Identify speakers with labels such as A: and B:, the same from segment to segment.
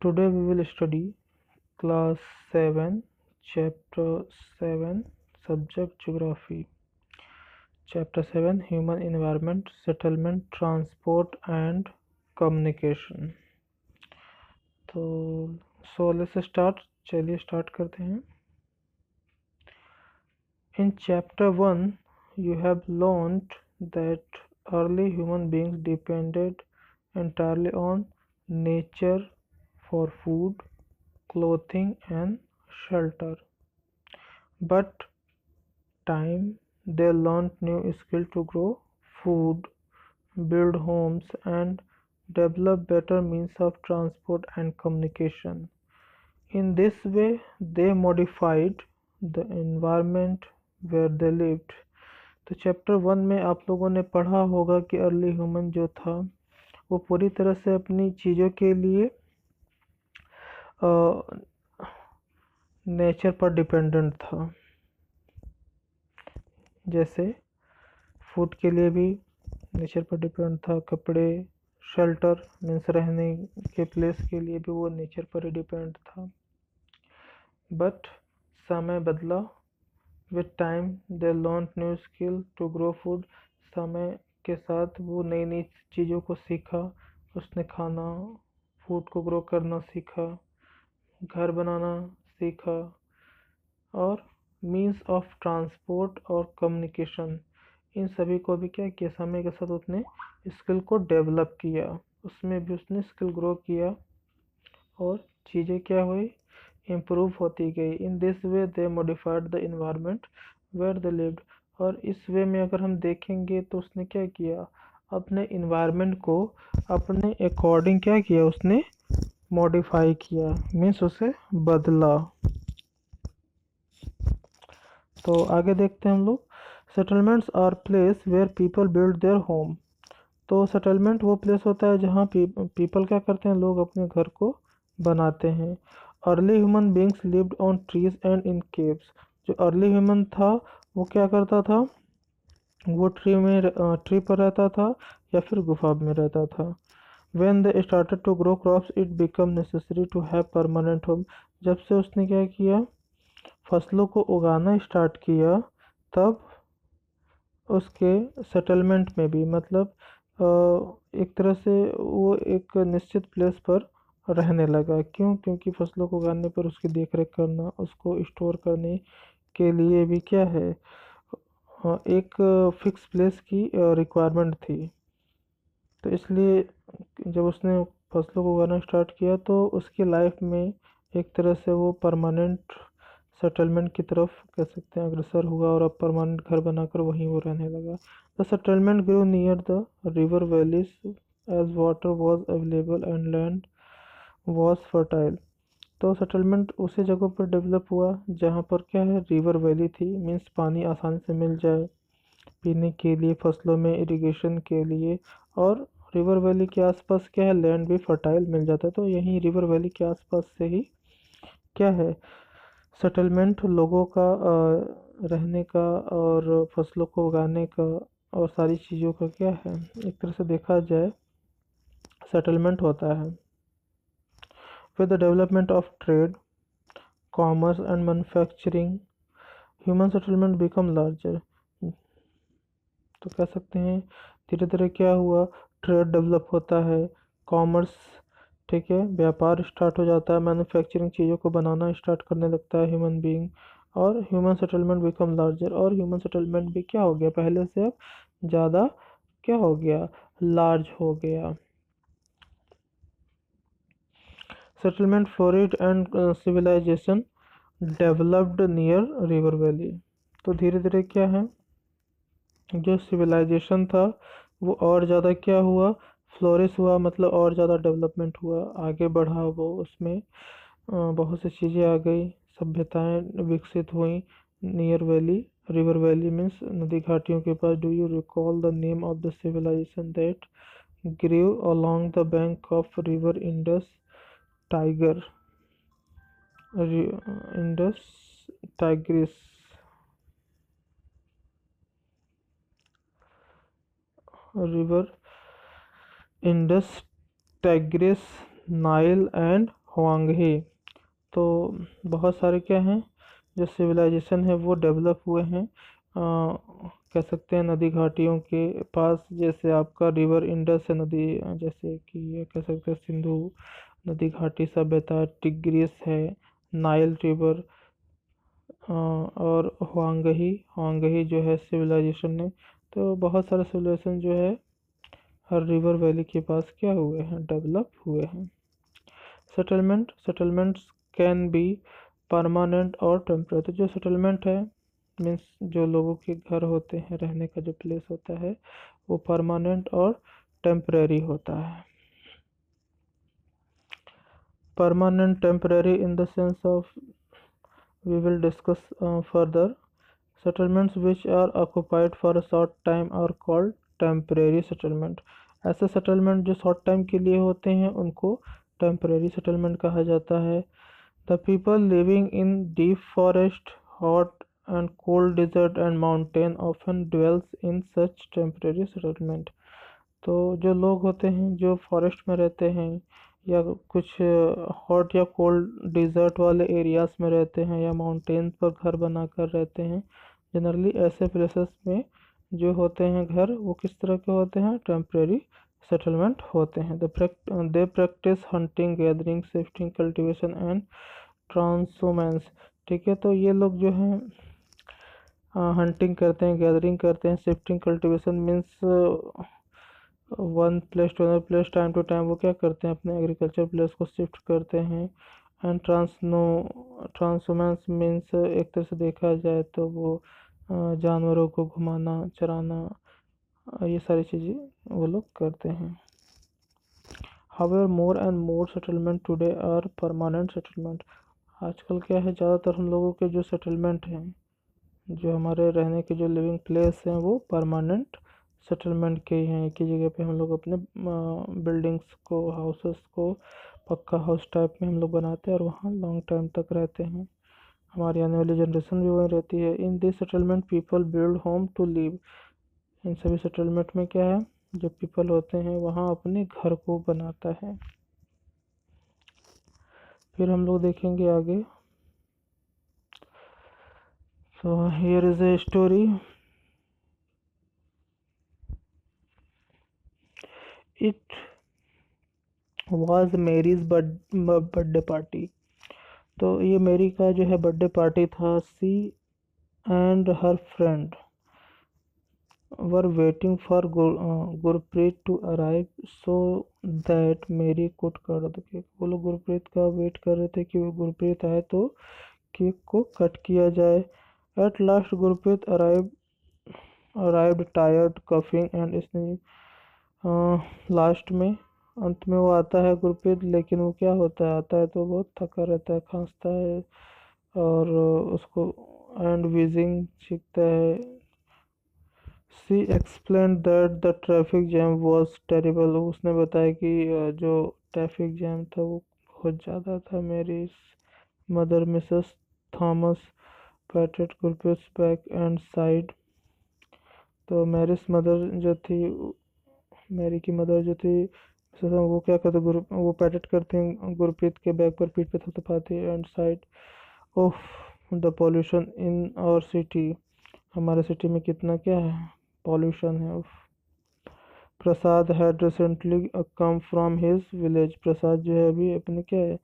A: Today we will study class 7, chapter 7, subject geography. Chapter 7, human environment, settlement, transport and communication. तो let's start. चलिए start करते हैं. In chapter 1, you have learned that early human beings depended entirely on nature for food, clothing and shelter. But time they learned new skills to grow food, build homes and develop better means of transport and communication. In this way they modified the environment where they lived. तो chapter 1 में आप लोगों ने पढ़ा होगा कि early human जो था वो पूरी तरह से अपनी चीज़ों के लिए नेचर पर डिपेंडेंट था. जैसे फूड के लिए भी नेचर पर डिपेंड था, कपड़े, शेल्टर मीन्स रहने के प्लेस के लिए भी वो नेचर पर ही डिपेंड था. बट समय बदला. With time they learn new skill to grow food. समय के साथ वो नई नई चीज़ों को सीखा. उसने खाना फूड को ग्रो करना सीखा, घर बनाना सीखा और मीन्स ऑफ ट्रांसपोर्ट और कम्युनिकेशन इन सभी को भी क्या किया, समय के साथ उसने स्किल को डेवलप किया. उसमें भी उसने स्किल ग्रो किया और चीज़ें क्या हुई, इम्प्रूव होती गई. In this way they modified the environment where they lived. और इस वे में अगर हम देखेंगे तो उसने क्या किया, अपने इन्वायरमेंट को अपने अकॉर्डिंग क्या किया, उसने मॉडिफाई किया, मीन्स उसे बदला. तो आगे देखते हैं हम लोग. Settlements are place where people build their home. तो सेटलमेंट वो प्लेस होता है जहाँ पीपल क्या करते हैं, लोग अपने घर को बनाते हैं. Early human beings lived on trees and in caves. जो अर्ली ह्यूमन था वो क्या करता था, वो ट्री पर रहता था या फिर गुफा में रहता था. When they started to grow crops, it became necessary to have permanent home. जब से उसने क्या किया, फसलों को उगाना स्टार्ट किया, तब उसके सेटलमेंट में भी मतलब एक तरह से वो एक निश्चित प्लेस पर रहने लगा. क्यों? क्योंकि फसलों को उगाने पर उसकी देख रेख करना, उसको स्टोर करने के लिए भी क्या है, एक फिक्स प्लेस की रिक्वायरमेंट थी. तो इसलिए जब उसने फसलों को उगाना स्टार्ट किया तो उसकी लाइफ में एक तरह से वो परमानेंट सेटलमेंट की तरफ कह सकते हैं अग्रसर हुआ और अब परमानेंट घर बनाकर वहीं वो रहने लगा. The settlement grow near the river valleys as water was available and land was fertile. तो सेटलमेंट उसी जगह पर डेवलप हुआ जहाँ पर क्या है, रिवर वैली थी, मीन्स पानी आसानी से मिल जाए पीने के लिए, फसलों में इरिगेशन के लिए. और रिवर वैली के आसपास क्या है, लैंड भी फर्टाइल मिल जाता है. तो यहीं रिवर वैली के आसपास से ही क्या है, सेटलमेंट लोगों का रहने का और फसलों को उगाने का और सारी चीज़ों का क्या है, एक तरह से देखा जाए सेटलमेंट होता है. With the development of trade, commerce and manufacturing, human settlement become larger. तो कह सकते हैं धीरे धीरे क्या हुआ, ट्रेड डेवलप होता है, कॉमर्स, ठीक है, व्यापार स्टार्ट हो जाता है, मैन्युफैक्चरिंग चीज़ों को बनाना स्टार्ट करने लगता है ह्यूमन बीइंग, और ह्यूमन सेटलमेंट बिकम लार्जर. और ह्यूमन सेटलमेंट भी क्या हो गया, पहले से अब ज़्यादा क्या हो गया, लार्ज हो गया. Settlement flourished and civilisation developed near river valley. तो धीरे धीरे क्या है, जो सिविलाइजेशन था वो और ज़्यादा क्या हुआ, फ्लोरिश हुआ, मतलब और ज़्यादा डेवलपमेंट हुआ, आगे बढ़ा वो. उसमें बहुत सी चीज़ें आ गई, सभ्यताएं विकसित हुई near valley. River valley means नदी घाटियों के पास. Do you recall the name of the civilisation that grew along the bank of river Indus tiger, Indus Tigris, river Indus, Tigris, Nile and Huang He. तो बहुत सारे क्या हैं जो सिविलाइजेशन है वो डेवलप हुए हैं, कह सकते हैं नदी घाटियों के पास। जैसे आपका रिवर इंडस है नदी, जैसे कि ये कह सकते हैं सिंधु नदी घाटी सभ्यता, टिग्रिस है, नाइल रिवर, और हुआंग ही जो है सिविलाइजेशन ने। तो बहुत सारे सिविलाइजेशन जो है हर रिवर वैली के पास क्या हुए हैं, डेवलप हुए हैं। सेटलमेंट्स कैन बी परमानेंट और टेम्पररी। तो जो सेटलमेंट है मीन्स जो लोगों के घर होते हैं, रहने का जो प्लेस होता है वो परमानेंट और टेम्पररी होता है। Permanent temporary in the sense of we will discuss further. Settlements which are occupied for a short time are called temporary settlement. ऐसे सेटलमेंट जो शॉर्ट टाइम के लिए होते हैं उनको टेम्परेरी सेटलमेंट कहा जाता है। The people living in deep forest, hot and cold desert and mountain often dwells in such temporary settlement. तो जो लोग होते हैं जो फॉरेस्ट में रहते हैं या कुछ हॉट या कोल्ड डिज़र्ट वाले एरियाज में रहते हैं या माउंटेन्स पर घर बनाकर रहते हैं, जनरली ऐसे प्लेसेस में जो होते हैं घर वो किस तरह के होते हैं, टेम्परेरी सेटलमेंट होते हैं। They practise hunting, gathering, shifting, cultivation and transhumance. ठीक है, तो ये लोग जो हैं हंटिंग करते हैं, गैदरिंग करते हैं, shifting cultivation means one place to other place, time to time वो क्या करते हैं अपने एग्रीकल्चर प्लेस को शिफ्ट करते हैं। एंड ट्रांसोमेंस मीन्स एक तरह से देखा जाए तो वो जानवरों को घुमाना, चराना, ये सारी चीज़ें वो लोग करते हैं। However more and more settlement today are permanent settlement. आजकल क्या है, ज़्यादातर हम लोगों के जो सेटलमेंट हैं, जो हमारे रहने के जो लिविंग प्लेस हैं वो परमानेंट सेटलमेंट के ही हैं। एक ही जगह पे हम लोग अपने बिल्डिंग्स को, हाउसेस को पक्का हाउस टाइप में हम लोग बनाते हैं और वहाँ लॉन्ग टाइम तक रहते हैं। हमारी आने वाली जनरेशन भी वहीं रहती है। In this settlement people build home to live. इन सभी सेटलमेंट में क्या है, जो पीपल होते हैं वहाँ अपने घर को बनाता है। फिर हम लोग देखेंगे आगे। So here is a story. It was Mary's birthday party. तो ये मेरी का जो है बर्थडे पार्टी था। She and her friend were waiting for Gurpreet to arrive so that Mary could cut the cake. वो लोग गुरप्रीत का वेट कर रहे थे कि वो गुरप्रीत आए तो केक को कट किया जाए। At last Gurpreet arrived tired, coughing and sneezing. Last में, अंत में वो आता है गुरप्रीत, लेकिन वो क्या होता है, आता है तो बहुत थका रहता है, खांसता है और उसको एंड वीजिंग सीखता है। She explain that the traffic jam was terrible. उसने बताया कि जो ट्रैफिक जैम था वो बहुत ज़्यादा था। मेरी mother Mrs Thomas पैटेड Gurpreet back and side. तो मैरिस मदर जो थी, मैरी की मदर जो थी, वो क्या करते, वो पैटेट करते हैं गुरप्रीत के बैक पर, पीठ पे थपथपाते हैं। And side of the pollution in our city. हमारे सिटी में कितना क्या है, पॉल्यूशन है। उफ। Prasad had recently come from his village. Prasad जो है अभी अपने क्या है,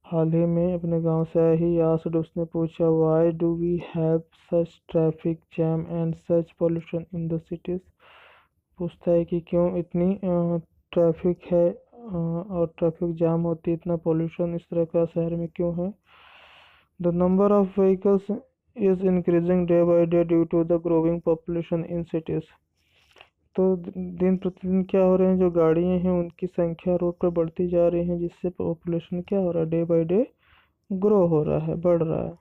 A: हाल ही में अपने गांव से आया ही। आस्क्ड, उसने पूछा, why do we have such traffic jam and such pollution in the cities. पूछता है कि क्यों इतनी ट्रैफिक है और ट्रैफिक जाम होती है, इतना पोल्यूशन इस तरह का शहर में क्यों है। The number of vehicles is increasing day by day due to the growing population in cities. तो दिन प्रतिदिन क्या हो रहे हैं, जो गाड़ियां हैं उनकी संख्या रोड पर बढ़ती जा रही है, जिससे पॉपुलेशन क्या हो रहा है, डे बाय डे ग्रो हो रहा है, बढ़ रहा है।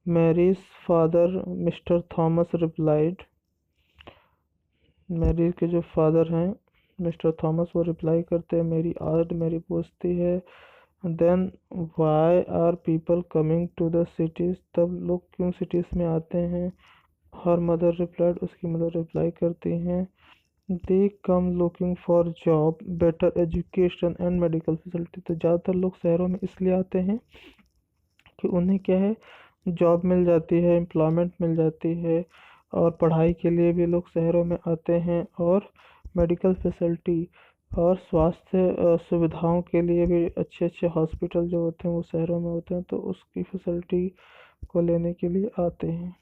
A: Mary's father Mister Thomas replied. Mary के जो फादर हैं मिस्टर थॉमस, वो रिप्लाई करते हैं, मेरी आर्ट, मेरी पूछती है, then why are people coming to the cities. तब लोग क्यों सिटीज़ में आते हैं। हर मदर रिप्लाइड, उसकी मदर रिप्लाई करती हैं, they come looking for job, better education and medical facility. तो ज़्यादातर लोग शहरों में इसलिए आते हैं कि उन्हें क्या है, जॉब मिल जाती है, एम्प्लॉयमेंट मिल जाती है, और पढ़ाई के लिए भी लोग शहरों में आते हैं, और मेडिकल फैसिलिटी और स्वास्थ्य सुविधाओं के लिए भी अच्छे अच्छे हॉस्पिटल जो होते हैं वो शहरों में होते हैं, तो उसकी फैसिलिटी को लेने के लिए आते हैं।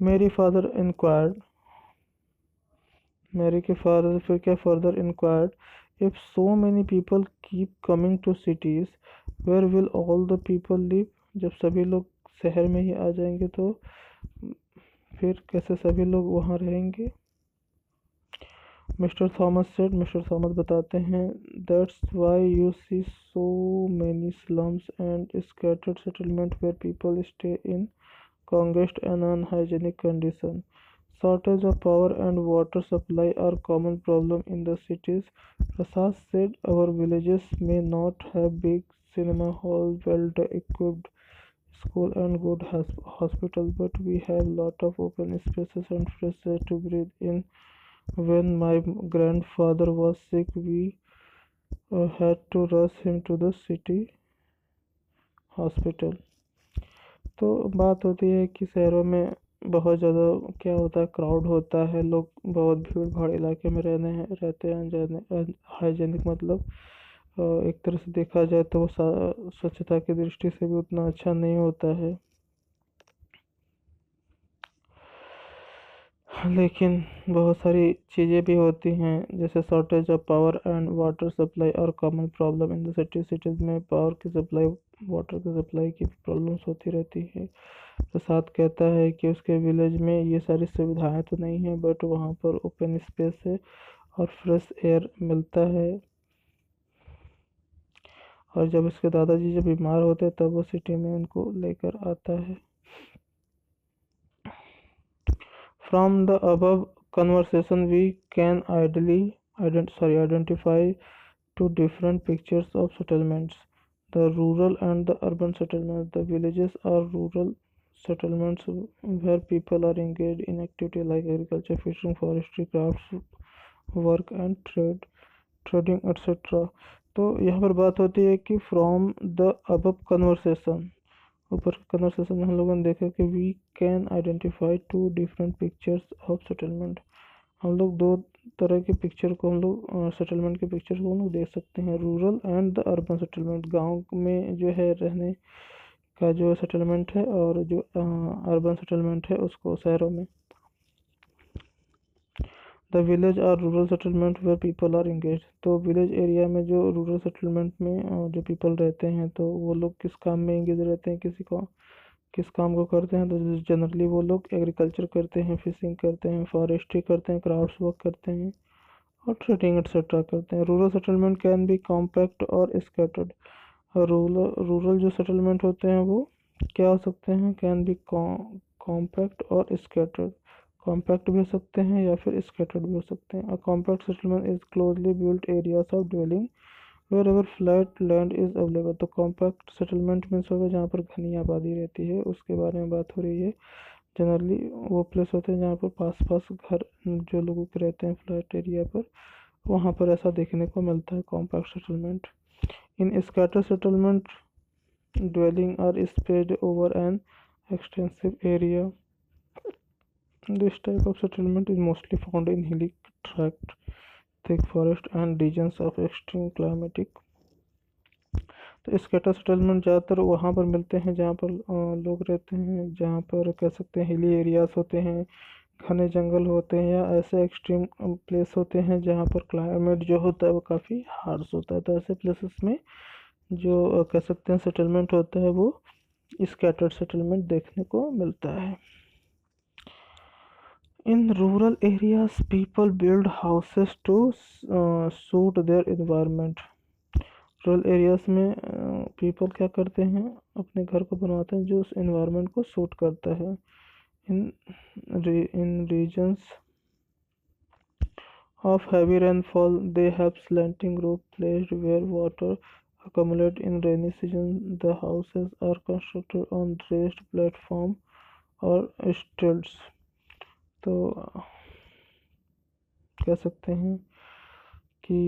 A: मेरी फादर इंक्वायर्ड, मैरी के फादर फिर क्या further inquired, if so many people keep coming to cities, where will all the people live. जब सभी लोग शहर में ही आ जाएंगे तो फिर कैसे सभी लोग वहाँ रहेंगे। Mister Thomas said, Mister Thomas बताते हैं, that's why you see so many slums and scattered settlement where people stay in congest and unhygienic condition. Shortage of power and water supply are common problem in the cities. Prasad said, our villages may not have big cinema halls, well equipped school and good hospital, but we have lot of open spaces and fresh air to breathe in. When my grandfather was sick, we had to rush him to the city hospital. तो बात होती है कि शहरों में बहुत ज़्यादा क्या होता है, क्राउड होता है, लोग बहुत भीड़ भाड़ इलाके में रहते हैं, अनजाने हाइजीनिक मतलब एक तरह से देखा जाए तो वो स्वच्छता की दृष्टि से भी उतना अच्छा नहीं होता है। लेकिन बहुत सारी चीज़ें भी होती हैं, जैसे shortage of power and water supply और common problem in the cities में पावर की सप्लाई, वाटर की सप्लाई की प्रॉब्लम्स होती रहती है। प्रसाद कहता है कि उसके विलेज में ये सारी सुविधाएं तो नहीं है, बट वहाँ पर ओपन स्पेस है और फ्रेश एयर मिलता है। और जब उसके दादाजी जब बीमार होते हैं तब वो सिटी में उनको लेकर आता है। From the above conversation, we can identify two different pictures of settlements: the rural and the urban settlements. The villages are rural settlements where people are engaged in activity like agriculture, fishing, forestry, crafts, work and trading etc. तो यहाँ पर बात होती है कि from the above conversation, ऊपर के conversation में हम लोगों ने देखा कि we can identify two different pictures of settlement. हम लोग दो तरह के पिक्चर को हम लोग सेटलमेंट के पिक्चर को हम लोग देख सकते हैं, rural and the urban settlement, गांव में जो है रहने का जो सेटलमेंट है, और जो अर्बन सेटलमेंट है उसको शहरों में। द विलेज और rural settlement where people are engage, तो विलेज एरिया में जो रूरल सेटलमेंट में जो पीपल रहते हैं तो वो लोग किस काम में इंगेज रहते हैं, किस काम को करते हैं, तो जनरली वो लोग एग्रीकल्चर करते हैं, फिशिंग करते हैं, फॉरेस्ट्री करते हैं, क्राफ्ट्स वर्क करते हैं और ट्रेडिंग एक्सेट्रा करते हैं। Rural settlement can be compact और स्कैटर्ड, रूरल जो सेटलमेंट होते हैं वो क्या हो सकते हैं, कैन बी कॉम्पैक्ट और स्कैटर्ड, कॉम्पैक्ट भी हो सकते हैं या फिर स्कैटर्ड भी हो सकते हैं। A compact settlement is closely built areas of dwelling wherever flat land is available. तो कॉम्पैक्ट सेटलमेंट मीन्स होगा जहाँ पर घनी आबादी रहती है, उसके बारे में बात हो रही है। जनरली वो प्लेस होते हैं जहाँ पर पास पास घर जो लोगों के रहते हैं फ्लैट एरिया पर, वहाँ पर ऐसा देखने को मिलता है compact settlement. In scatter settlement dwelling are spread over an extensive area. This type of settlement is mostly found in hilly tract, thick forest and regions of extreme climatic। तो scatter settlement ज़्यादातर वहाँ पर मिलते हैं जहाँ पर लोग रहते हैं, जहाँ पर कह सकते हैं हिली एरियाज होते हैं, घने जंगल होते हैं, या ऐसे एक्सट्रीम प्लेस होते हैं जहाँ पर क्लाइमेट जो होता है वो काफ़ी हार्श होता है। तो ऐसे प्लेसेस में जो कह सकते हैं सेटलमेंट होता है वो स्कैटर्ड सेटलमेंट देखने को मिलता है। In rural areas people build houses to suit their environment. Rural areas में पीपल क्या करते हैं, अपने घर को बनवाते हैं जो उस इन्वायरमेंट को सूट करता है। इन regions of heavy rainfall, they have slanting roof placed where water accumulate in rainy season. The houses are constructed on raised platform or stilts। तो कह सकते हैं कि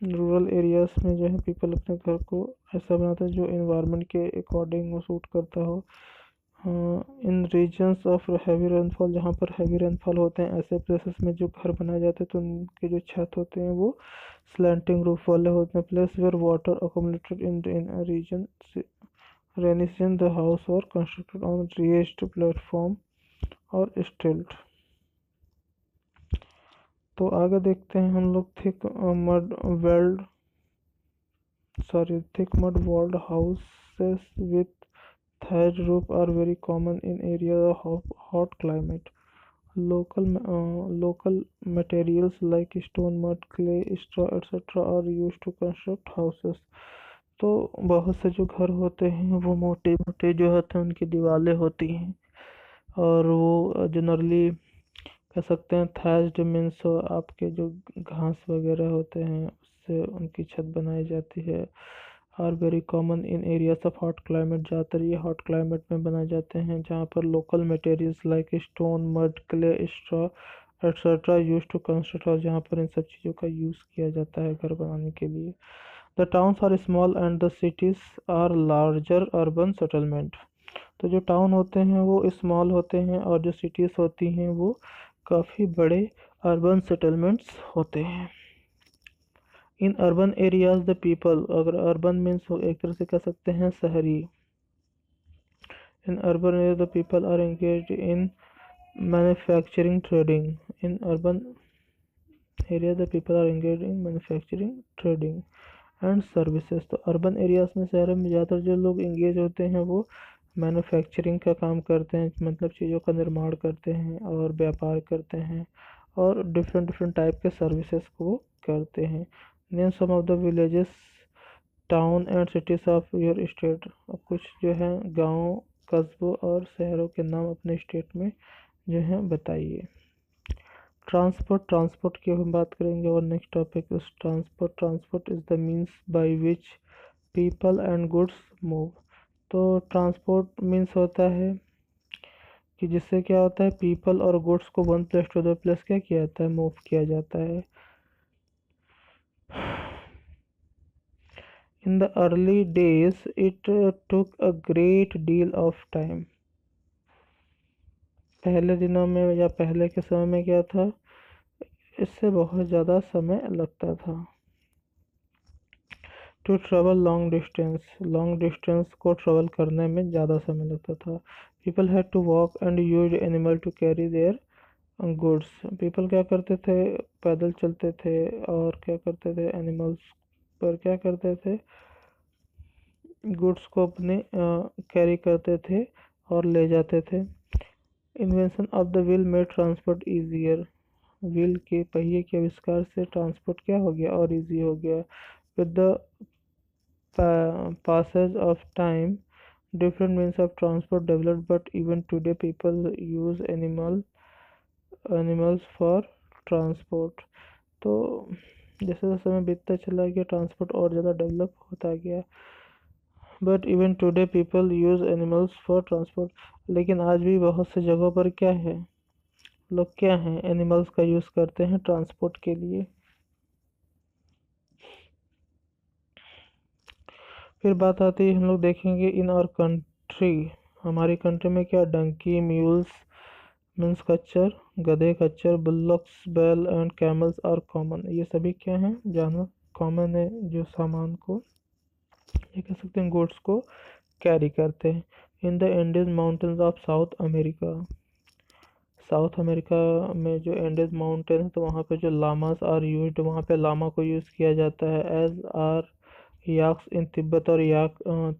A: रूरल एरियाज़ में जो है पीपल अपने घर को ऐसा बनाते हैं जो इन्वायरमेंट के अकॉर्डिंग वो सूट करता हो। इन रीजन्स ऑफ हैवी रेनफॉल, जहाँ पर हैवी रेनफॉल होते हैं ऐसे प्लेसेस में जो घर बनाए जाते हैं तो उनके जो छत होते हैं वो स्लैंटिंग रूफ वाले होते हैं। Place where water accommodated in region rainy season the house are constructed on raised platform or stilt. तो आगे देखते हैं हम लोग mud walled thick mud walled houses with thatched roof are very common in areas of hot climate. Local materials like stone, mud, clay, straw, etc. are used to construct houses. तो बहुत से जो घर होते हैं वो मोटे मोटे जो होते हैं उनकी दीवारें होती हैं और वो जनरली कह सकते हैं थैच्ड मीन्स आपके जो घास वगैरह होते हैं उससे उनकी छत बनाई जाती है। Are very common in areas of hot climate, ज़्यादातर ये हॉट क्लाइमेट में बनाए जाते हैं जहाँ पर local materials like stone, mud, clay, straw etcetera use to construct house, जहाँ पर इन सब चीज़ों का यूज़ किया जाता है घर बनाने के लिए। The towns are small and the cities are larger urban settlement. तो जो टाउन होते हैं वो स्मॉल होते हैं और जो सिटीज़ होती हैं वो काफ़ी बड़े अर्बन सेटलमेंट्स होते हैं। In urban areas the people, अगर अर्बन मीन्स एक तरह से कह सकते हैं शहरी। In urban area the people are engaged in manufacturing trading. In urban area the people are engaged in manufacturing trading and services. तो अर्बन एरियाज में, शहरों में ज़्यादातर जो लोग इंगेज होते हैं वो मैन्युफैक्चरिंग का काम करते हैं, मतलब चीज़ों का निर्माण करते हैं और व्यापार करते हैं और डिफरेंट डिफरेंट टाइप के सर्विसेज को वो करते हैं। Name some of the villages, town and cities of your state. अब कुछ जो है गाँव, कस्बों और शहरों के नाम अपने स्टेट में जो है बताइए। ट्रांसपोर्ट की हम बात करेंगे और next topic is transport is the means by which people and goods move. तो ट्रांसपोर्ट मीन्स होता है कि जिससे क्या होता है पीपल और गुड्स को one place to other place क्या किया जाता है, मूव किया जाता है। In the early days it took a great deal of time. पहले दिनों में या पहले के समय में क्या था, इससे बहुत ज़्यादा समय लगता था। टू ट्रेवल लॉन्ग डिस्टेंस को ट्रेवल करने में ज़्यादा समय लगता था। People had to walk and use animal to carry their goods. People क्या करते थे, पैदल चलते थे और क्या करते थे, एनिमल्स पर क्या करते थे, गुड्स को अपने कैरी करते थे और ले जाते थे। Invention of the wheel made transport easier. Wheel के पहिए के आविष्कार से ट्रांसपोर्ट क्या हो गया और इजी हो गया। With the passage of time, different means of transport developed, but even today people use animals for transport. तो जैसे जैसे समय बीतता चला गया ट्रांसपोर्ट और ज़्यादा डेवलप होता गया। But even today people use animals for transport. लेकिन आज भी बहुत से जगहों पर क्या है, लोग क्या हैं, एनिमल्स का यूज़ करते हैं ट्रांसपोर्ट के लिए। फिर बात आती है, हम लोग देखेंगे इन आवर कंट्री, हमारी कंट्री में क्या, डंकी, म्यूल्स मीन्स खच्चर, गधे, खच्चर, बुल्लॉक्स, बैल एंड कैमल्स आर कॉमन। ये सभी क्या हैं, जानवर कॉमन है जो सामान को, ये कह सकते हैं गुड्स को कैरी करते हैं। In the Andes mountains of south America, south America में जो एंडीज माउंटेन है तो वहाँ पे जो लामास आर यूज्ड, वहाँ पे लामा को यूज़ किया जाता है। एज आर याक्स इन तिब्बत, और याक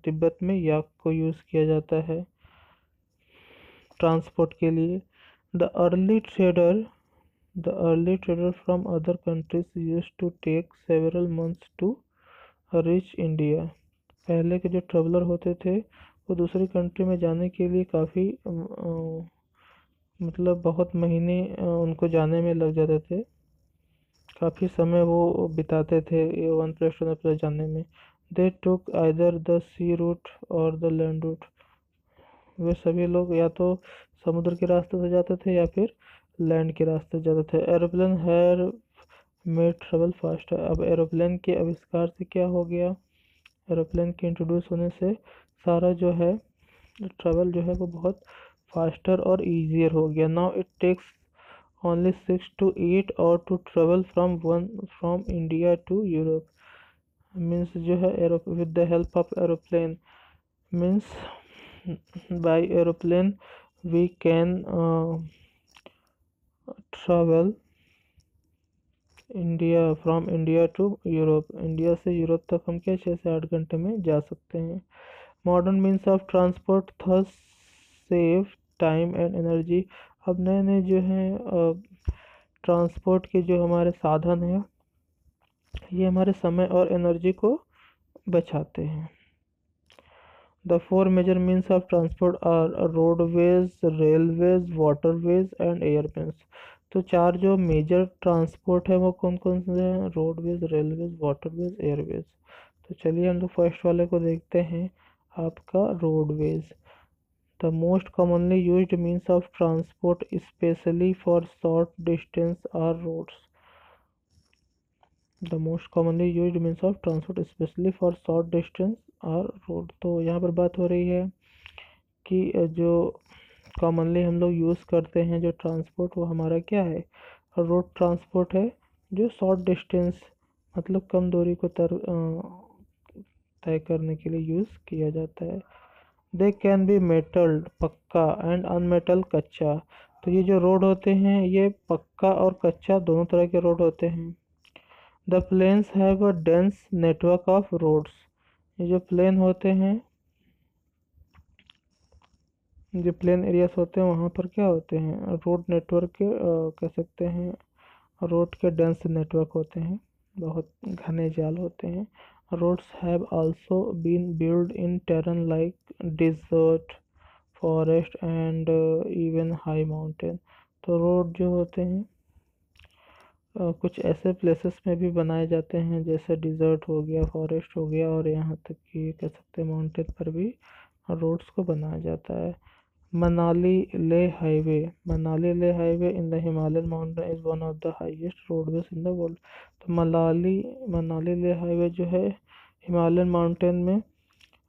A: तिब्बत में याक को यूज़ किया जाता है ट्रांसपोर्ट के लिए। The early trader the early trader from other countries used to take several months to reach India. पहले के जो ट्रेवलर होते थे वो दूसरी कंट्री में जाने के लिए काफ़ी मतलब बहुत महीने उनको जाने में लग जाते थे, काफ़ी समय वो बिताते थे one place to other place जाने में। They took either the sea route और द लैंड रूट। वे सभी लोग या तो समुद्र के रास्ते से जाते थे या फिर लैंड के रास्ते ज़्यादा थे। Aeroplane have made travel faster. अब एरोप्लेन के आविष्कार से क्या हो गया, एरोप्लेन के इंट्रोड्यूस होने से सारा जो है ट्रैवल जो है वो बहुत फास्टर और ईजियर हो गया। Now it takes only 6 to 8 hours to travel from India to Europe. Means जो है aero with the help of aeroplane, means by aeroplane we can travel India from India to Europe. India से Europe तक हम क्या 6 से 8 घंटे में जा सकते हैं। Modern means of transport thus save time and energy. अब नए नए जो हैं ट्रांसपोर्ट के जो हमारे साधन हैं ये हमारे समय और एनर्जी को बचाते हैं। The four major means of transport are roadways, railways, waterways and airways. तो चार जो मेजर ट्रांसपोर्ट है वो कौन कौन से हैं, रोडवेज, रेलवेज, वाटरवेज, एयरवेज। तो चलिए हम लोग फर्स्ट वाले को देखते हैं, आपका roadways. The most commonly used means of transport specially for short distance are roads. The most commonly used means of transport specially for short distance are road. तो यहाँ पर बात हो रही है कि जो कॉमनली हम लोग यूज़ करते हैं जो ट्रांसपोर्ट वो हमारा क्या है, रोड ट्रांसपोर्ट है, जो शॉर्ट डिस्टेंस मतलब कम दूरी को तय करने के लिए यूज़ किया जाता है। दे कैन बी मेटल्ड पक्का एंड अनमेटल कच्चा। तो ये जो रोड होते हैं ये पक्का और कच्चा दोनों तरह के रोड होते हैं। The plains have a dense network of roads. ये जो प्लेन होते हैं, जो प्लेन एरियाज होते हैं वहाँ पर क्या होते हैं, रोड नेटवर्क के कह सकते हैं, रोड के डेंस नेटवर्क होते हैं, बहुत घने जाल होते हैं। Roads have also been build in terrain like desert, forest and even high mountain. तो रोड जो होते हैं कुछ ऐसे प्लेसेस में भी बनाए जाते हैं जैसे डिज़र्ट हो गया, फॉरेस्ट हो गया, और यहाँ तक कि कह सकते हैं माउंटेन पर भी रोड्स को बनाया जाता है। Manali Leh highway, Manali Leh highway in the Himalayan mountain is one of the highest roadways in the world. तो मनाली ले हाईवे जो है हिमालयन माउंटेन में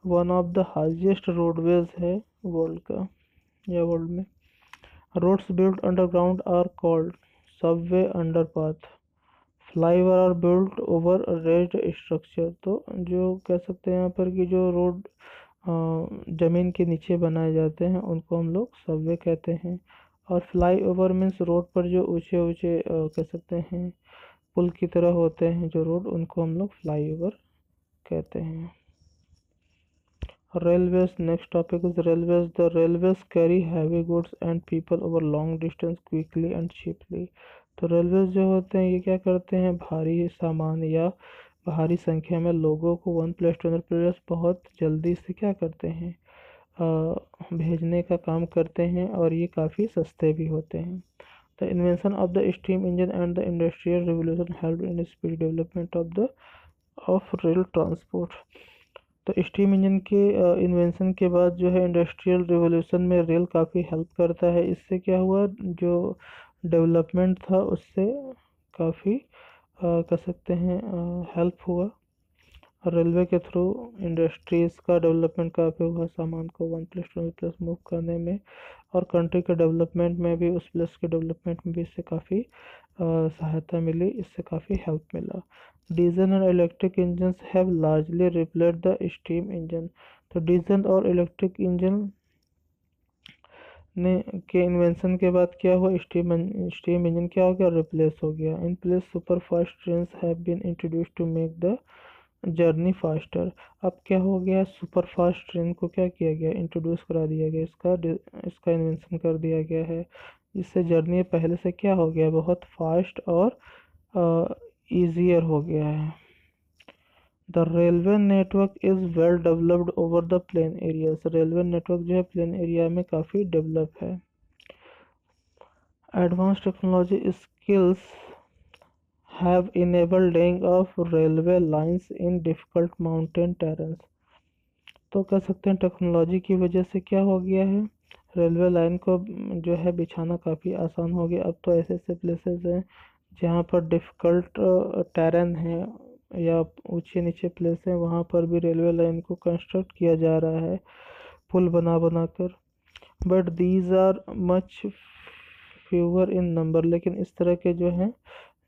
A: one of the highest roadways है वर्ल्ड का, या वर्ल्ड में। Roads built underground are called subway underpath. Flyover are built over raised structure. तो जो कह सकते हैं यहाँ पर कि जो रोड ज़मीन के नीचे बनाए जाते हैं उनको हम लोग सबवे कहते हैं। और फ्लाईओवर मीन्स रोड पर जो ऊंचे ऊंचे कह सकते हैं पुल की तरह होते हैं जो रोड, उनको हम लोग फ्लाईओवर कहते हैं। Railways, next topic is railways. The railways carry heavy goods and people over long distance quickly and cheaply. तो रेलवेज जो होते हैं ये क्या करते हैं, भारी सामान या भारी संख्या में लोगों को one place to another place बहुत जल्दी से क्या करते हैं, भेजने का काम करते हैं, और ये काफ़ी सस्ते भी होते हैं। The invention of the steam engine and the industrial revolution help in speed development of rail transport. तो स्टीम इंजन के इन्वेंशन के बाद जो है इंडस्ट्रियल रिवोल्यूशन में रेल काफ़ी हेल्प करता है। इससे क्या हुआ, जो डेवलपमेंट था उससे काफ़ी कह सकते हैं हेल्प हुआ। रेलवे के थ्रू इंडस्ट्रीज़ का डेवलपमेंट काफ़ी हुआ, सामान को one place to another place move करने में, और कंट्री के डेवलपमेंट में भी, उस प्लेस के डेवलपमेंट में भी इससे काफ़ी सहायता मिली, इससे काफ़ी हेल्प मिला। Diesel and electric engines have largely replaced the steam engine. तो डीजल और इलेक्ट्रिक इंजन ने के इन्वेंशन के बाद क्या हुआ, स्टीम इंजन क्या हो गया, रिप्लेस हो गया। In place super fast trains have been introduce to make the journey faster. अब क्या हो गया, सुपर फास्ट ट्रेन को क्या किया गया, इंट्रोड्यूस करा दिया गया, इसका इन्वेंशन कर दिया गया है, जिससे जर्नी पहले से क्या हो गया, बहुत फास्ट और ईजियर हो गया है। The railway network is well developed over the plain areas. Railway network जो है प्लेन एरिया में काफ़ी डेवलप है। Advance technology skills have enabled laying of railway lines in difficult mountain terrains। तो कह सकते हैं टेक्नोलॉजी की वजह से क्या हो गया है, रेलवे लाइन को जो है बिछाना काफ़ी आसान हो गया। अब तो ऐसे ऐसे प्लेसेस हैं जहाँ पर डिफ़िकल्ट टेरेन है या ऊंचे नीचे प्लेस है, वहाँ पर भी रेलवे लाइन को कंस्ट्रक्ट किया जा रहा है पुल बना बना कर। But these are much fewer in number, लेकिन इस तरह के जो हैं,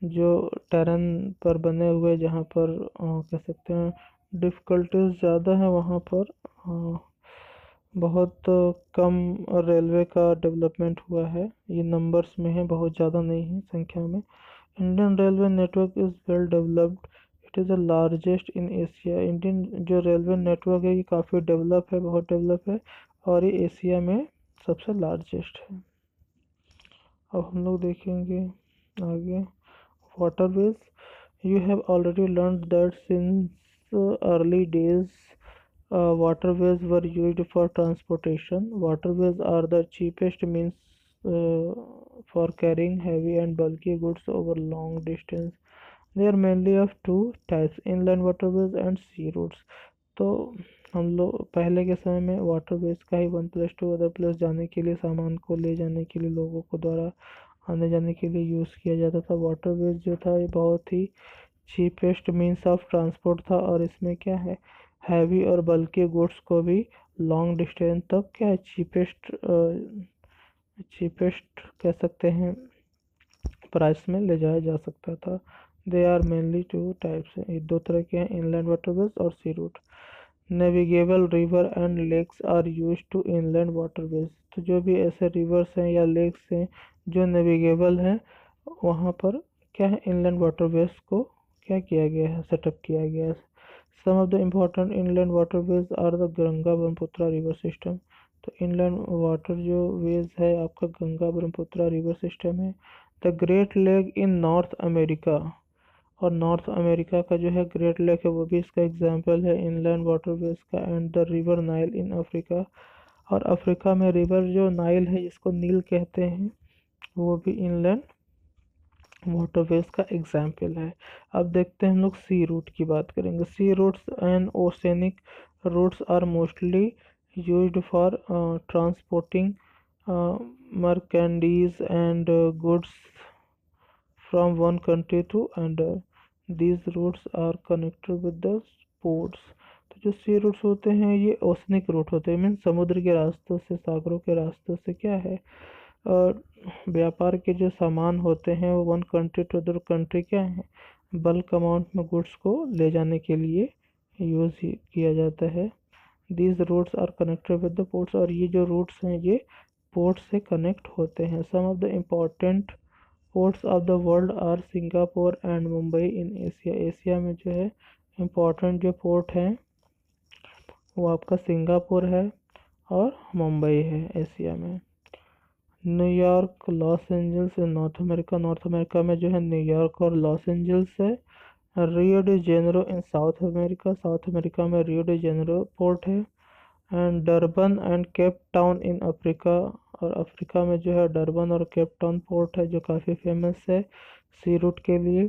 A: जो टेरेन पर बने हुए जहाँ पर कह सकते हैं डिफ़िकल्टीज ज़्यादा है, वहाँ पर बहुत कम रेलवे का डेवलपमेंट हुआ है। ये नंबर्स में है, बहुत ज़्यादा नहीं है संख्या में। Indian railway network is well developed, it is the largest in Asia. Indian जो रेलवे नेटवर्क है ये काफ़ी डेवलप है, बहुत डेवलप है, और ये एशिया में सबसे लार्जेस्ट है। अब हम लोग देखेंगे आगे waterways. You have already learned that since early days, waterways were used for transportation. Waterways are the cheapest means for carrying heavy and bulky goods over long distance. They are mainly of two types, inland waterways and sea routes. तो हम लोग पहले के समय में waterways का ही one place to other place जाने के लिए, सामान को ले जाने के लिए लोगों को द्वारा आने जाने के लिए यूज़ किया जाता था। वाटरवेज जो था ये बहुत ही चीपेस्ट मीन्स ऑफ ट्रांसपोर्ट था, और इसमें क्या है, हैवी और बल्कि गुड्स को भी लॉन्ग डिस्टेंस तक क्या है चीपेस्ट कह सकते हैं प्राइस में ले जाया जा सकता था। They are mainly two types, ये दो तरह के हैं, इनलैंड वाटरवेज और sea route. Navigable river and lakes are use to inland waterways. तो जो भी ऐसे रिवर्स हैं या लेक्स हैं जो नेविगेबल हैं, वहाँ पर क्या है, इनलैंड वाटरवेज को क्या किया गया है, सेटअप किया गया है। Some of the important inland waterways are the Ganga Brahmaputra river system. तो इनलैंड वाटर जो वेज है आपका गंगा ब्रह्मपुत्र रिवर सिस्टम है। The great lake in North America, और नॉर्थ अमेरिका का जो है ग्रेट लेक है वो भी इसका एग्जाम्पल है इनलैंड वाटरवेज का। And the river Nile in Africa, और अफ्रीका में रिवर जो नाइल है जिसको नील कहते हैं, वो भी इनलैंड वाटरवेज का एग्जाम्पल है। अब देखते हैं हम लोग सी रूट की बात करेंगे। Sea routes and oceanic routes are mostly used for transporting merchandise and goods from one country to another. These routes are connected with the ports. तो जो सी रूट्स होते हैं ये ओशनिक रूट होते हैं, मीन समुद्र के रास्तों से, सागरों के रास्तों से क्या है, और व्यापार के जो सामान होते हैं वो one country to other country क्या है, बल्क अमाउंट में गुड्स को ले जाने के लिए यूज़ किया जाता है। These routes are connected with the ports, और ये जो रूट्स हैं ये पोर्ट से कनेक्ट होते हैं। Some of the important ports of the world are Singapore and Mumbai in Asia. Asia में जो है इम्पॉर्टेंट जो पोर्ट हैं वो आपका सिंगापुर है और मुंबई है एशिया में। न्यूयॉर्क, लॉस एंजल्स इन नॉर्थ अमेरिका, नॉर्थ अमेरिका में जो है न्यूयॉर्क और लॉस एंजल्स है। रियो डी जेनेरो इन साउथ अमेरिका, साउथ अमेरिका में रियो डी जेनेरो पोर्ट है। And Durban and Cape town in Africa, और अफ्रीका में जो है डरबन और केप टाउन पोर्ट है जो काफ़ी फेमस है सी रूट के लिए।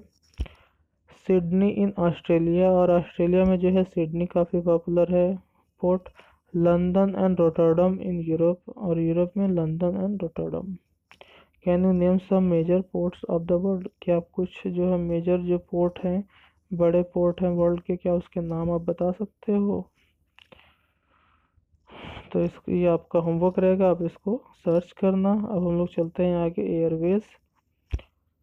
A: सिडनी इन ऑस्ट्रेलिया, और ऑस्ट्रेलिया में जो है सिडनी काफ़ी पॉपुलर है port. London and Rotterdam in Europe, और यूरोप में London and Rotterdam. Can you name some major ports of the world, क्या आप कुछ जो है मेजर जो पोर्ट हैं, बड़े पोर्ट हैं वर्ल्ड के, क्या उसके नाम आप बता सकते हो। तो इसको, ये आपका होमवर्क रहेगा, आप इसको सर्च करना। अब हम लोग चलते हैं आगे। Airways,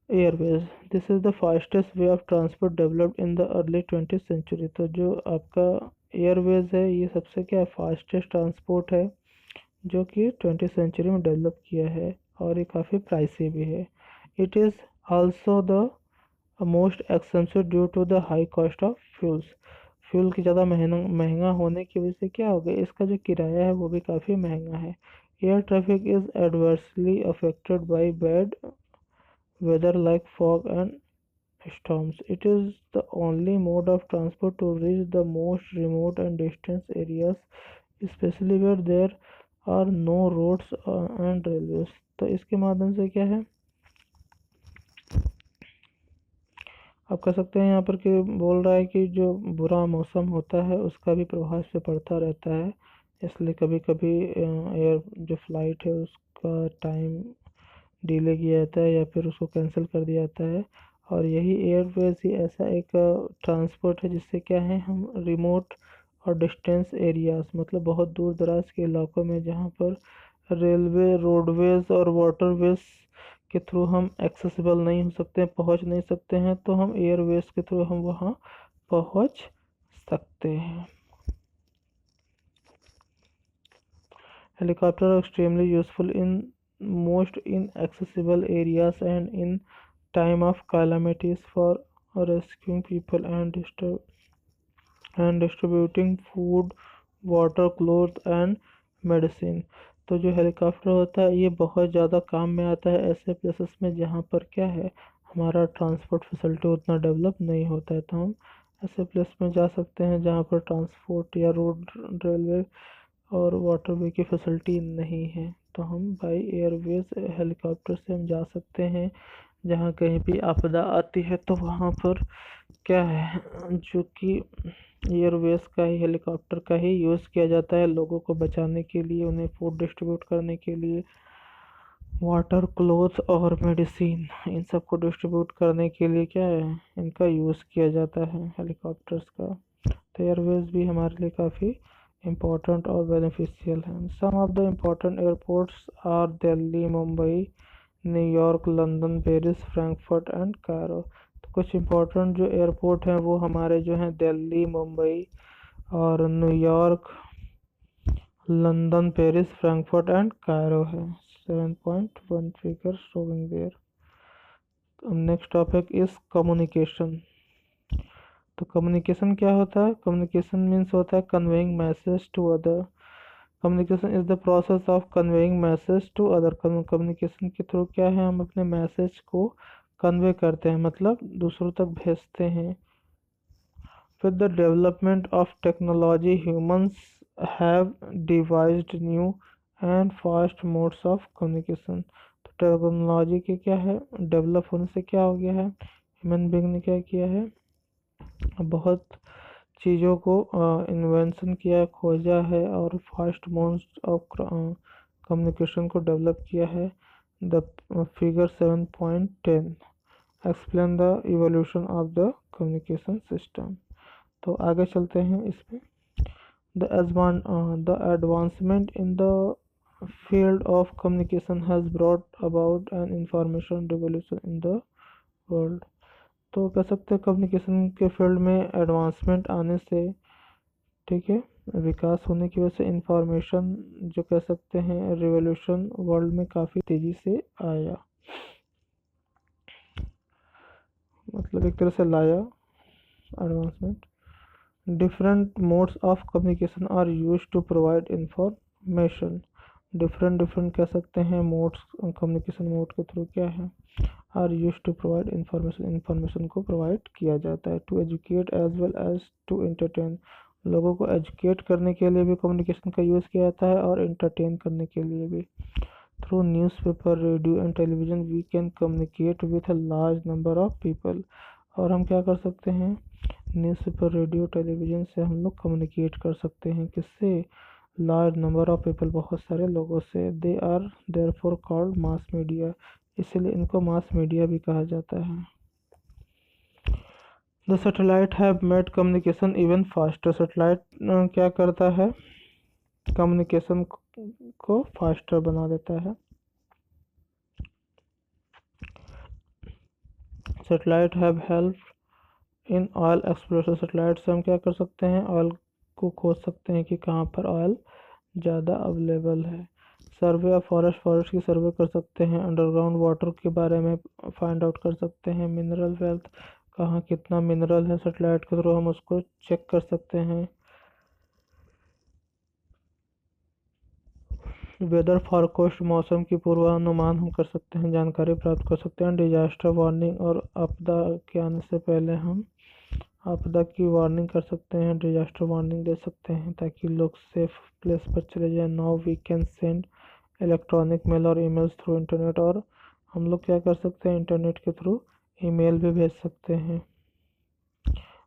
A: airways this is the fastest way of transport developed in the early 20th century. तो जो आपका एयरवेज है ये सबसे क्या है, फास्टेस्ट ट्रांसपोर्ट है जो कि 20th सेंचुरी में डेवलप किया है, और ये काफ़ी प्राइसी भी है। It is also the most expensive due to the high cost of fuels. Fuel की ज़्यादा महंगा होने की वजह से क्या हो गया, इसका जो किराया है वो भी काफ़ी महंगा है। Air traffic is adversely affected by bad weather like fog and storms. It is the only mode of transport to reach the most remote and distant areas, especially where there are no roads and railways. तो इसके माध्यम से क्या है, आप कह सकते हैं यहाँ पर कि बोल रहा है कि जो बुरा मौसम होता है उसका भी प्रभाव इस पे पड़ता रहता है, इसलिए कभी कभी एयर जो फ्लाइट है उसका टाइम डिले किया जाता है या फिर उसको कैंसिल कर दिया जाता है। और यही एयरवेज ही ऐसा एक ट्रांसपोर्ट है जिससे क्या है, हम रिमोट और डिस्टेंस एरियाज मतलब बहुत दूर दराज के इलाकों में जहाँ पर रेलवे, रोडवेज और वाटरवेज के थ्रू हम एक्सेसिबल नहीं हो सकते हैं, पहुँच नहीं सकते हैं, तो हम एयरवेज के थ्रू हम वहाँ पहुँच सकते हैं। Helicopters are extremely useful in most inaccessible areas and in time of calamities for rescuing people and distributing food, water, clothes and medicine। तो जो हेलीकॉप्टर होता है ये बहुत ज़्यादा काम में आता है ऐसे प्लेसेस में जहाँ पर क्या है, हमारा ट्रांसपोर्ट फैसिलिटी उतना डेवलप नहीं होता है, तो हम ऐसे प्लेस में जा सकते हैं जहाँ पर ट्रांसपोर्ट या रोड, रेलवे और वाटरवे की फैसिलिटी नहीं है, तो हम बाई एयरवेज हेलीकॉप्टर से हम जा सकते हैं। जहाँ कहीं भी आपदा आती है तो वहाँ पर क्या है, जो कि एयरवेज का ही, हेलीकॉप्टर का ही यूज़ किया जाता है लोगों को बचाने के लिए, उन्हें फूड डिस्ट्रीब्यूट करने के लिए, वाटर, क्लोथ और मेडिसिन इन सब को डिस्ट्रीब्यूट करने के लिए क्या है, इनका यूज़ किया जाता है हेलीकॉप्टर्स का। तो एयरवेज भी हमारे लिए काफ़ी इम्पोर्टेंट और बेनिफिशियल है। Some of the important airports are Delhi, Mumbai, New York, London, Paris, Frankfurt and Cairo. तो कुछ इम्पोर्टेंट जो एयरपोर्ट हैं वो हमारे जो हैं दिल्ली, मुंबई और New York, London, Paris, Frankfurt and Cairo है। 7.1 figure showing there. Next topic is communication. तो कम्युनिकेशन क्या होता है? कम्युनिकेशन मीन्स होता है conveying message to other. Communication is the process of conveying message to other. Communication के थ्रू क्या है, हम अपने मैसेज को कन्वे करते हैं, मतलब दूसरों तक भेजते हैं। With the development of technology humans have devised new and fast modes of communication. तो टेक्नोलॉजी के क्या है, डेवलप होने से क्या हो गया है, ह्यूमन बीइंग ने क्या किया है, बहुत चीज़ों को इन्वेंशन किया है, खोजा है और फास्ट मोड्स ऑफ कम्युनिकेशन को डेवलप किया है। The figure 7.10 explain the evolution of the communication system. तो आगे चलते हैं इसमें। The advancement in the field of communication has brought about an information revolution in the world। तो कह सकते हैं कम्युनिकेशन के फील्ड में एडवांसमेंट आने से, ठीक है, विकास होने की वजह से इंफॉर्मेशन जो कह सकते हैं रिवोल्यूशन वर्ल्ड में काफ़ी तेज़ी से आया, मतलब एक तरह से लाया advancement. Different modes of communication are use to provide information. Different different कह सकते हैं मोड्स, कम्युनिकेशन मोड के थ्रू क्या है, are use to provide information, information को प्रोवाइड किया जाता है। To educate as well as to entertain. लोगों को एजुकेट करने के लिए भी कम्युनिकेशन का यूज़ किया जाता है और एंटरटेन करने के लिए भी। Through newspaper, radio and television we can communicate with a large number of people. और हम क्या कर सकते हैं, न्यूज़पेपर, रेडियो, टेलीविज़न से हम लोग कम्युनिकेट कर सकते हैं, किससे, लार्ज नंबर ऑफ पीपल, बहुत सारे लोगों से। They are therefore called mass media, इसीलिए इनको मास मीडिया भी कहा जाता है। The satellite have made communication even faster. Satellite क्या करता है, कम्युनिकेशन को फास्टर बना देता है। Satellite have help in oil exploration. Satellite से हम क्या कर सकते हैं, ऑयल को खोज सकते हैं कि कहाँ पर ऑयल ज़्यादा अवेलेबल है। सर्वे ऑफ फॉरेस्ट, फॉरेस्ट की सर्वे कर सकते हैं। अंडरग्राउंड वाटर के बारे में फाइंड आउट कर सकते हैं। मिनरल वेल्थ, कहाँ कितना मिनरल है, सैटेलाइट के थ्रू हम उसको चेक कर सकते हैं। वेदर फॉरकास्ट, मौसम की पूर्वानुमान हम कर सकते हैं, जानकारी प्राप्त कर सकते हैं। डिजास्टर वार्निंग, और आपदा के आने से पहले हम आपदा की वार्निंग कर सकते हैं, डिजास्टर वार्निंग दे सकते हैं ताकि लोग सेफ प्लेस पर चले जाएं। Now we can send electronic mail और ईमेल्स थ्रू इंटरनेट। और हम लोग क्या कर सकते हैं, इंटरनेट के थ्रू ईमेल भी भेज सकते हैं।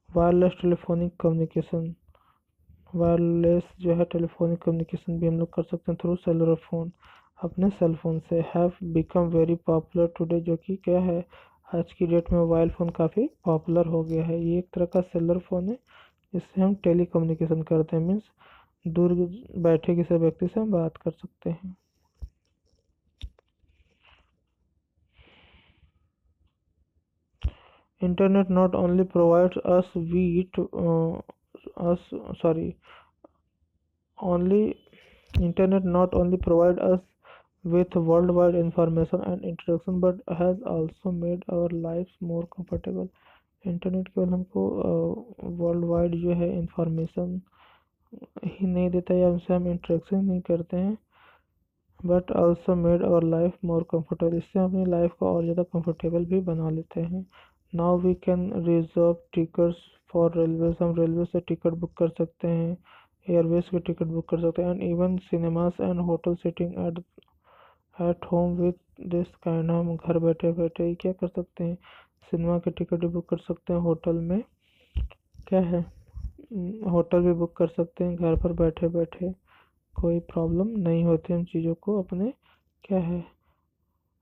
A: वायरलेस टेलीफोनिक कम्युनिकेशन, वायरलेस जो है टेलीफोनिक कम्युनिकेशन भी हम लोग कर सकते हैं थ्रू सेलुलर फ़ोन, अपने सेल फोन से। Have become very popular today, जो कि क्या है, आज की डेट में मोबाइल फ़ोन काफ़ी पॉपुलर हो गया है। ये एक तरह का सेलुलर फ़ोन है जिससे हम टेली कम्युनिकेशन करते हैं, मीन्स दूर बैठे किसी व्यक्ति से हम बात कर सकते हैं। Internet not only provides us with us sorry only internet not only provide us with worldwide information and interaction but has also made our lives more comfortable। Internet केवल हमको वर्ल्ड वाइड जो है इंफॉर्मेशन ही नहीं देता या उनसे हम interaction नहीं करते हैं, but also made our life more comfortable, इससे हम अपनी लाइफ को और ज़्यादा कंफर्टेबल भी बना लेते हैं। Now we can reserve tickets for railways, हम रेलवे से टिकट बुक कर सकते हैं, एयरवेज की टिकट बुक कर सकते हैं, and even cinemas and hotel sitting at home with this kind, हम घर बैठे बैठे ही क्या कर सकते हैं, सिनेमा की टिकट भी बुक कर सकते हैं, होटल में क्या है, होटल भी बुक कर सकते हैं घर पर बैठे बैठे, कोई प्रॉब्लम नहीं होती। हम चीज़ों को अपने क्या है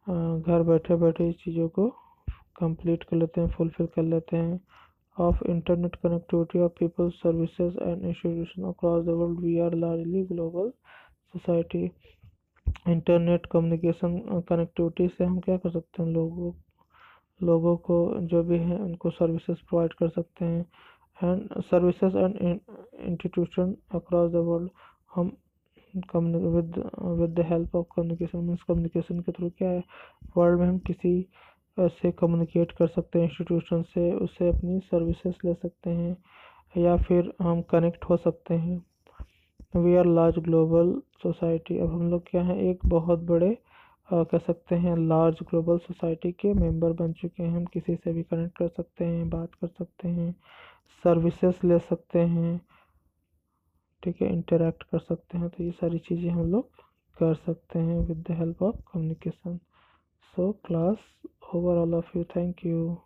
A: घर बैठे बैठे इस चीज़ों को कंप्लीट कर लेते हैं, फुलफिल कर लेते हैं। Of internet connectivity of people services and institution across the world, we are largely global society. Internet communication connectivity से हम क्या कर सकते हैं, लोगों को जो भी है उनको सर्विसेज प्रोवाइड कर सकते हैं, and services and institution across the world, हम with with the help of communication, means communication के थ्रू क्या है, वर्ल्ड में हम किसी से कम्युनिकेट कर सकते हैं, इंस्टीट्यूशन से उससे अपनी सर्विसेज ले सकते हैं या फिर हम कनेक्ट हो सकते हैं। We are large global society, अब हम लोग क्या हैं, एक बहुत बड़े कह सकते हैं लार्ज ग्लोबल सोसाइटी के मेंबर बन चुके हैं। हम किसी से भी कनेक्ट कर सकते हैं, बात कर सकते हैं, सर्विसेज ले सकते हैं, ठीक है, इंटरेक्ट कर सकते हैं। तो ये सारी चीज़ें हम लोग कर सकते हैं with the help of communication. So class over all of you, thank you.